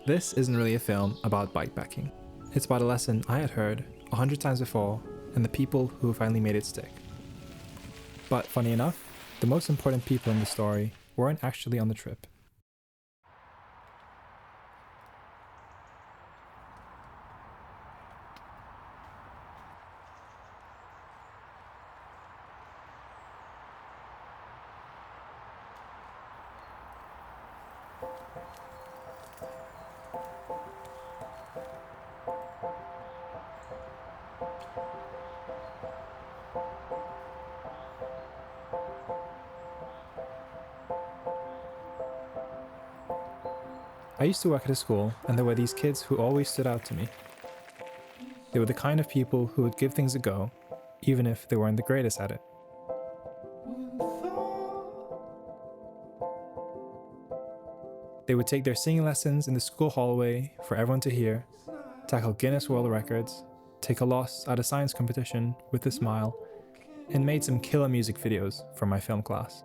This isn't really a film about bikepacking. It's about a lesson I had heard 100 times before and the people who finally made it stick. But funny enough, the most important people in the story weren't actually on the trip. I used to work at a school, and there were these kids who always stood out to me. They were the kind of people who would give things a go, even if they weren't the greatest at it. They would take their singing lessons in the school hallway for everyone to hear, tackle Guinness World Records, take a loss at a science competition with a smile, and made some killer music videos for my film class.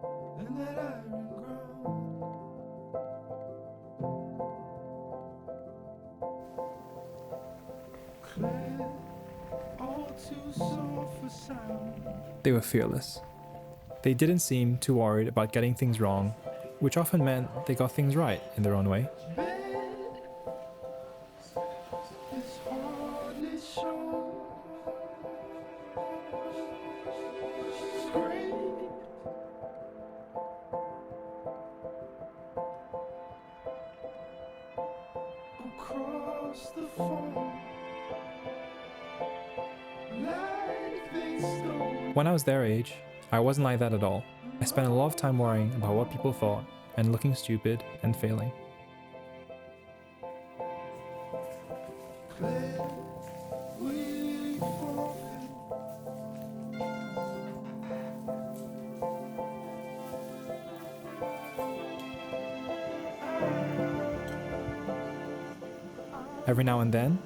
They were fearless. They didn't seem too worried about getting things wrong, which often meant they got things right in their own way. When I was their age, I wasn't like that at all. I spent a lot of time worrying about what people thought and looking stupid and failing. Every now and then,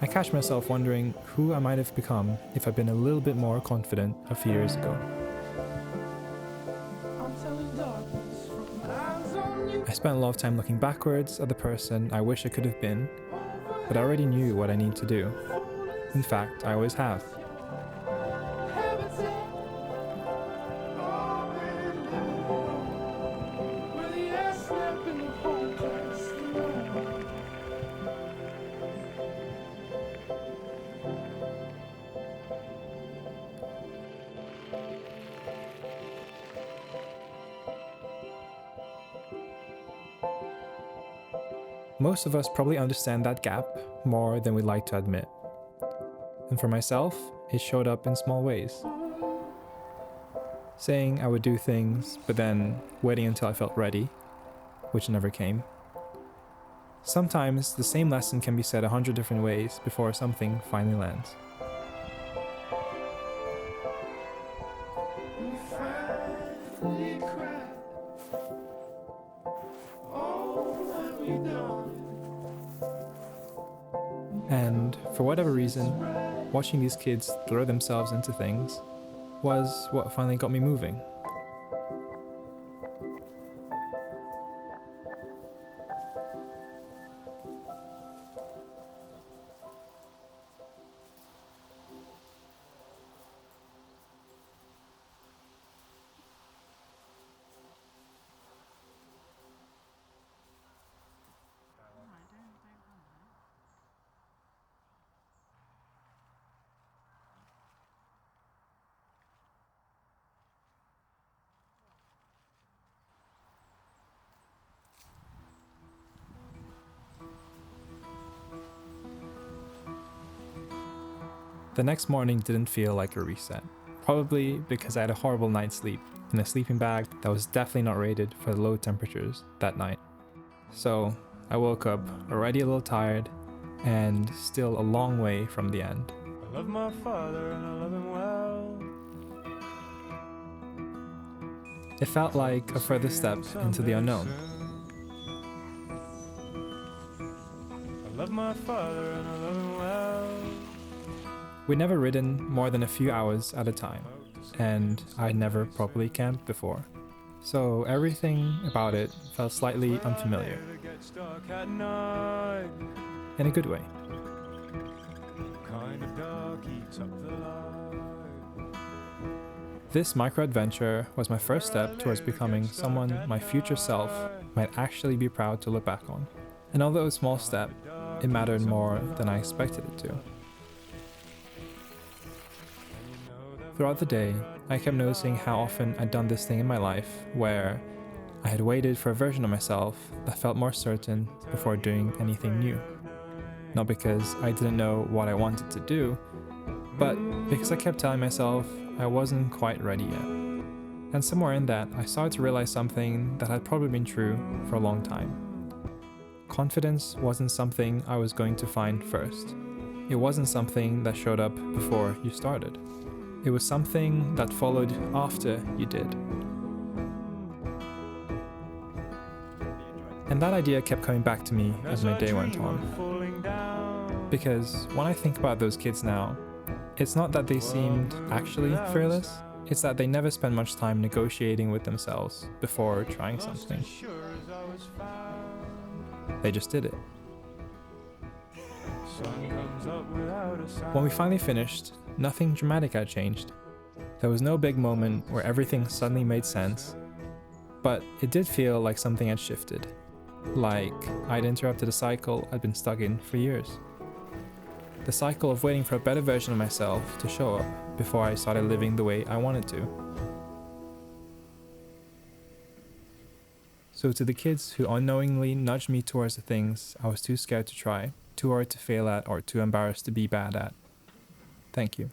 I catch myself wondering who I might have become if I'd been a little bit more confident a few years ago. I spent a lot of time looking backwards at the person I wish I could have been, but I already knew what I need to do. In fact, I always have. Most of us probably understand that gap more than we'd like to admit. And for myself, it showed up in small ways. Saying I would do things, but then waiting until I felt ready, which never came. Sometimes the same lesson can be said 100 different ways before something finally lands. And for whatever reason, watching these kids throw themselves into things was what finally got me moving. The next morning didn't feel like a reset, probably because I had a horrible night's sleep in a sleeping bag that was definitely not rated for the low temperatures that night. So I woke up already a little tired and still a long way from the end. I love my father and I love him well. It felt like a further step into the unknown. I love my father and I love him well. We'd never ridden more than a few hours at a time, and I'd never properly camped before. So everything about it felt slightly unfamiliar, Get stuck at night. in a good way. Kind of dark eats up the light. This micro-adventure was my first step towards becoming someone my future self might actually be proud to look back on. And although a small step, it mattered more than I expected it to. Throughout the day, I kept noticing how often I'd done this thing in my life where I had waited for a version of myself that felt more certain before doing anything new. Not because I didn't know what I wanted to do, but because I kept telling myself I wasn't quite ready yet. And somewhere in that, I started to realize something that had probably been true for a long time. Confidence wasn't something I was going to find first. It wasn't something that showed up before you started. It was something that followed after you did. And that idea kept coming back to me as my day went on. Because when I think about those kids now, it's not that they seemed actually fearless, it's that they never spent much time negotiating with themselves before trying something. They just did it. When we finally finished, nothing dramatic had changed. There was no big moment where everything suddenly made sense, but it did feel like something had shifted. Like I'd interrupted a cycle I'd been stuck in for years. The cycle of waiting for a better version of myself to show up before I started living the way I wanted to. So to the kids who unknowingly nudged me towards the things I was too scared to try, too hard to fail at, or too embarrassed to be bad at, thank you.